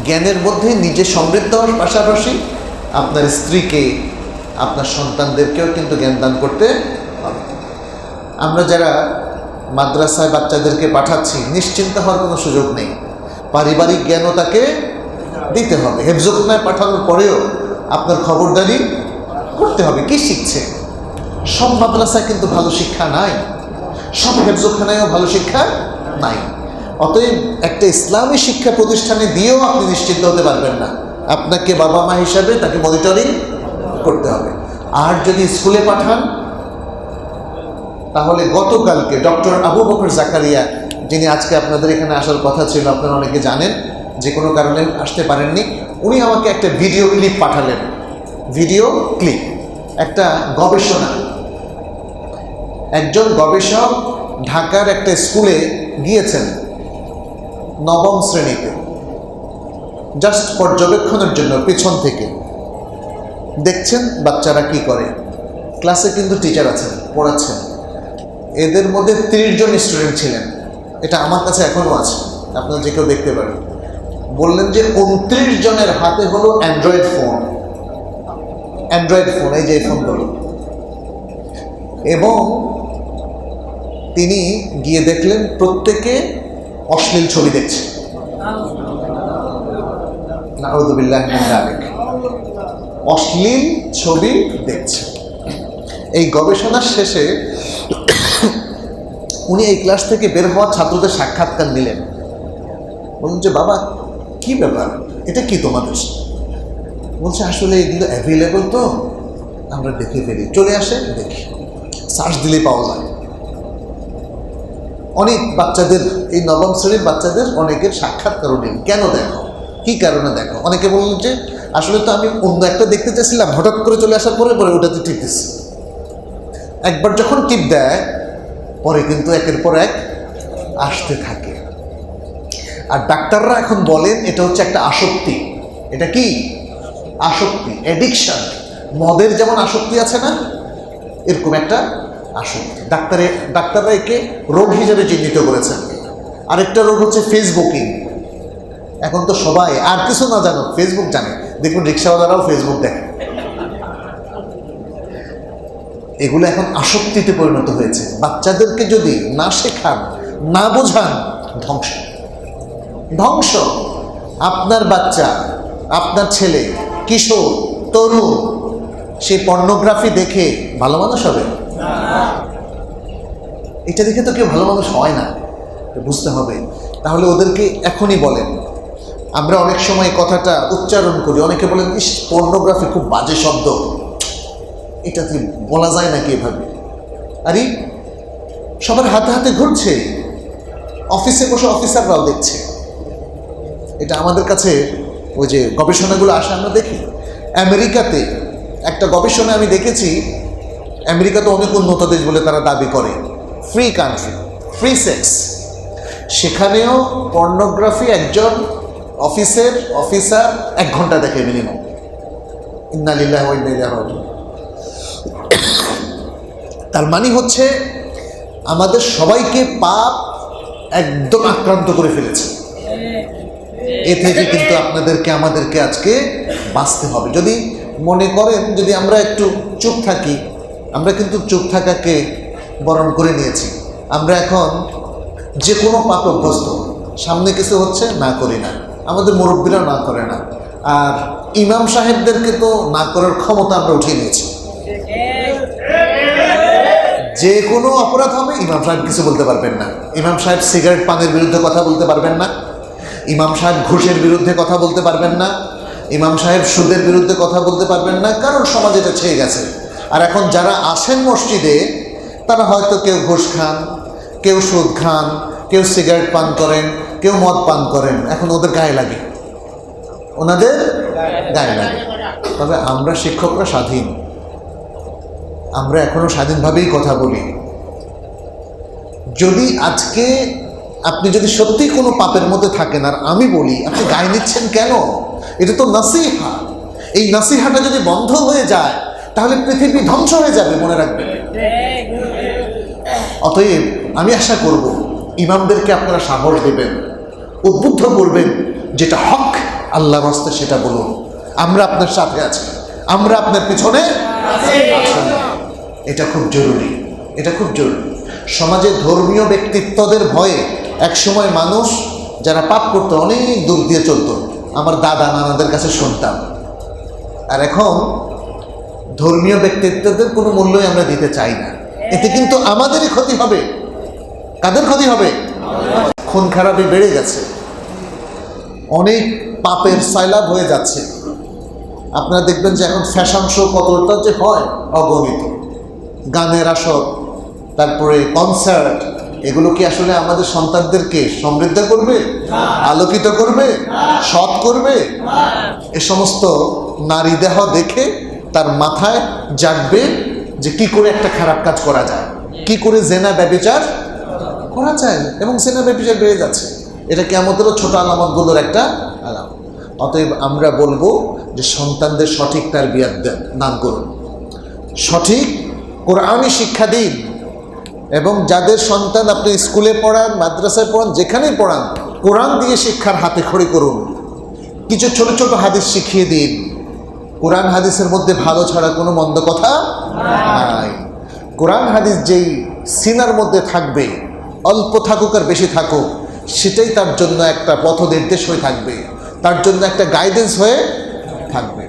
জ্ঞানের মধ্যে নিজে সমৃদ্ধ হওয়ার পাশাপাশি আপনার স্ত্রীকে, আপনার সন্তানদেরকেও কিন্তু জ্ঞান দান করতে হবে। আমরা যারা মাদ্রাসায় বাচ্চাদেরকে পাঠাচ্ছি, নিশ্চিন্ত হওয়ার কোনো সুযোগ নেই। পারিবারিক জ্ঞানও তাকে দিতে হবে। হেফজখানায় পাঠানোর পরেও আপনার খবরদারি করতে হবে কি শিখছে। সব মাদ্রাসায় কিন্তু ভালো শিক্ষা নাই, সব হেফজখানায়ও ভালো শিক্ষা নাই। অতএব একটা ইসলামী শিক্ষা প্রতিষ্ঠানে দিয়েও আপনি নিশ্চিন্ত হতে পারবেন না। আপনাকে বাবা মা হিসাবে তাকে মনিটরিং করতে হবে। আর যদি স্কুলে পাঠান, তাহলে গতকালকে ডক্টর আবু বকর জাকারিয়া, যিনি আজকে আপনাদের এখানে আসার কথা ছিল, আপনারা অনেকে জানেন, যে কোনো কারণে আসতে পারেননি, উনি আমাকে একটা ভিডিও ক্লিপ পাঠালেন। ভিডিও ক্লিপ, একটা গবেষণা। একজন গবেষক ঢাকার একটা স্কুলে গিয়েছেন, নবম শ্রেণীতে, জাস্ট পর্যবেক্ষণের জন্য পিছন থেকে দেখছেন বাচ্চারা কি করে। ক্লাসে কিন্তু টিচার আছেন, পড়াচ্ছেন। এদের মধ্যে 30 জন স্টুডেন্ট ছিলেন। এটা আমার কাছে এখনও আছে, আপনারা যে কেউ দেখতে পারেন। বললেন যে 29 জনের হাতে হলো অ্যান্ড্রয়েড ফোন, এই যে ফোনগুলো। এবং তিনি গিয়ে দেখলেন প্রত্যেকে অশ্লীল ছবি দেখছে। নাউযুবিল্লাহি মিন যালিক, অশ্লীল ছবি দেখছে। এই গবেষণার শেষে উনি এই ক্লাস থেকে বের হওয়া ছাত্রদের সাক্ষাৎকার নিলেন। বলুন যে বাবা কি ব্যাপার, এটা কি তোমাদের? বলছে আসলে এগুলো অ্যাভেলেবল, তো আমরা দেখে ফেলি, চলে আসে দেখি, সার্চ দিলেই পাওয়া যায়। অনেক বাচ্চাদের, এই নবম শ্রেণীর বাচ্চাদের অনেকের সাক্ষাৎকারও নেই। কেন দেখো, কি কারণে দেখো? অনেকে বললেন যে আসলে তো আমি অন্য একটা দেখতে চাইছিলাম, হঠাৎ করে চলে আসার পরে ওটাতে টিপ দিচ্ছি। একবার যখন টিপ দেয় পরে কিন্তু একের পর এক আসতে থাকে। আর ডাক্তাররা এখন বলেন এটা হচ্ছে একটা আসক্তি। এটা কি আসক্তি? অ্যাডিকশন। মদের যেমন আসক্তি আছে না, এরকম একটা আসক্তি। ডাক্তাররা একে রোগ হিসেবে চিহ্নিত করেছেন। আরেকটা রোগ হচ্ছে ফেসবুকিং। এখন তো সবাই আর কিছু না জানো, ফেসবুক জানে। দেখুন রিক্সাওয়ালারাও ফেসবুক দেখে। এগুলো এখন আসক্তিতে পরিণত হয়েছে। বাচ্চাদেরকে যদি না শেখান, না বোঝান, ধ্বংস। আপনার বাচ্চা, আপনার ছেলে, কিশোর, তরুণ, সে পর্নোগ্রাফি দেখে ভালো মানুষ হবে? এটা দেখে তো কেউ ভালো মানুষ হয় না, বুঝতে হবে। তাহলে ওদেরকে এখনই বলেন। আমরা অনেক সময় কথাটা উচ্চারণ করি, অনেকে বলেন ইস পর্নোগ্রাফি খুব বাজে শব্দ, এটা কি বলা যায় নাকি এভাবে? আরে সবার হাতে হাতে ঘুরছে, অফিসে বসে অফিসাররাও দেখছে। এটা আমাদের কাছে ওই যে গবেষণাগুলো আসে, আমরা দেখি। আমেরিকাতে একটা গবেষণা আমি দেখেছি, আমেরিকা তো অনেক উন্নত দেশ বলে তারা দাবি করে, ফ্রি কান্ট্রি, ফ্রি সেক্স। সেখানেও পর্নোগ্রাফি একজন অফিসার 1 ঘন্টা দেখে মিনিমাম। ইন্না লিল্লাহি ওয়া ইন্না ইলাইহি রাজিউন। তার মানে হচ্ছে আমাদের সবাইকে পাপ একদম আক্রান্ত করে ফেলেছে। এ থেকে কিন্তু আমাদেরকে আজকে বাঁচতে হবে। যদি মনে করেন যদি আমরা একটু চুপ থাকি, আমরা কিন্তু চুপ থাকাকে বরণ করে নিয়েছি। আমরা এখন যে কোনো পাপ অভ্যস্ত, সামনে কিছু হচ্ছে না করি না, আমাদের মুরব্বীরা না করে না, আর ইমাম সাহেবদেরকে তো না করার ক্ষমতা আমরা উঠিয়ে নিয়েছি। যে কোনো অপরাধ হবে, ইমাম সাহেব কিছু বলতে পারবেন না। ইমাম সাহেব সিগারেট পানের বিরুদ্ধে কথা বলতে পারবেন না, ইমাম সাহেব ঘুষের বিরুদ্ধে কথা বলতে পারবেন না, ইমাম সাহেব সুদের বিরুদ্ধে কথা বলতে পারবেন না, কারণ সমাজে এটা ছেয়ে গেছে। আর এখন যারা আসেন মসজিদে, তারা হয়তো কেউ ঘুষ খান, কেউ সুদ খান, কেউ সিগারেট পান করেন, কেউ মদ পান করেন। এখন ওদের গায়ে লাগে, ওনাদের গায়ে লাগে। তবে আমরা শিক্ষকরা স্বাধীন, আমরা এখনো স্বাধীনভাবেই কথা বলি। যদি আজকে আপনি যদি সত্যি কোনো পাপের মধ্যে থাকেন, আর আমি বলি আপনি গায়ে নিচ্ছেন কেন? এটা তো নাসিহা। এই নাসিহাটা যদি বন্ধ হয়ে যায় তাহলে পৃথিবী ধ্বংস হয়ে যাবে, মনে রাখবেন। অতএব আমি আশা করব ইমামদেরকে আপনারা সাহস দেবেন, উদ্বুদ্ধ করবেন, যেটা হক আল্লাহর রাস্তে সেটা বলুন। আমরা আপনার সাথে আছি, আমরা আপনার পিছনে আছি। এটা খুব জরুরি, এটা খুব জরুরি। সমাজে ধর্মীয় ব্যক্তিত্বদের ভয়ে একসময় মানুষ যারা পাপ করতো অনেক দূর দিয়ে চলতো, আমার দাদা নানাদের কাছে শুনতাম। আর এখন ধর্মীয় ব্যক্তিত্বদের কোনো মূল্যই আমরা দিতে চাই না। এতে কিন্তু আমাদেরই ক্ষতি হবে। কাদের ক্ষতি হবে? খুন খারাপি বেড়ে গেছে, অনেক পাপের সয়লাব হয়ে যাচ্ছে। আপনারা দেখবেন যে এখন ফ্যাশন শো কতটা যে হয় অগণিত, গানের আসর, তারপরে কনসার্ট, এগুলো কি আসলে আমাদের সন্তানদেরকে সমৃদ্ধ করবে, আলোকিত করবে, সৎ করবে? এ সমস্ত নারী দেহ দেখে তার মাথায় জাগবে যে কি করে একটা খারাপ কাজ করা যায়, কি করে জেনা ব্যভিচার করা যায়, এবং জেনা ব্যভিচার বেড়ে যাচ্ছে। এটা কিয়ামতেরও ছোট আলামতগুলোর একটা আলামত। অতএব আমরা বলবো যে সন্তানদের সঠিক তারবিয়াত দান করুন, সঠিক কোরআনি শিক্ষা দিন, এবং যাদের সন্তান আপনি স্কুলে পড়ান, মাদ্রাসায় পড়ান, যেখানেই পড়ান, কোরআন দিয়ে শিক্ষার হাতে খড়ি করুন। কিছু ছোট ছোট হাদিস শিখিয়ে দিন। কোরআন হাদিসের মধ্যে ভালো ছাড়া কোনো মন্দ কথা নাই। কোরআন হাদিস যেই সিনার মধ্যে থাকবে, অল্প থাকুক আর বেশি থাকুক, সেটাই তার জন্য একটা পথ নির্দেশ হয়ে থাকবে, তার জন্য একটা গাইডেন্স হয়ে থাকবে।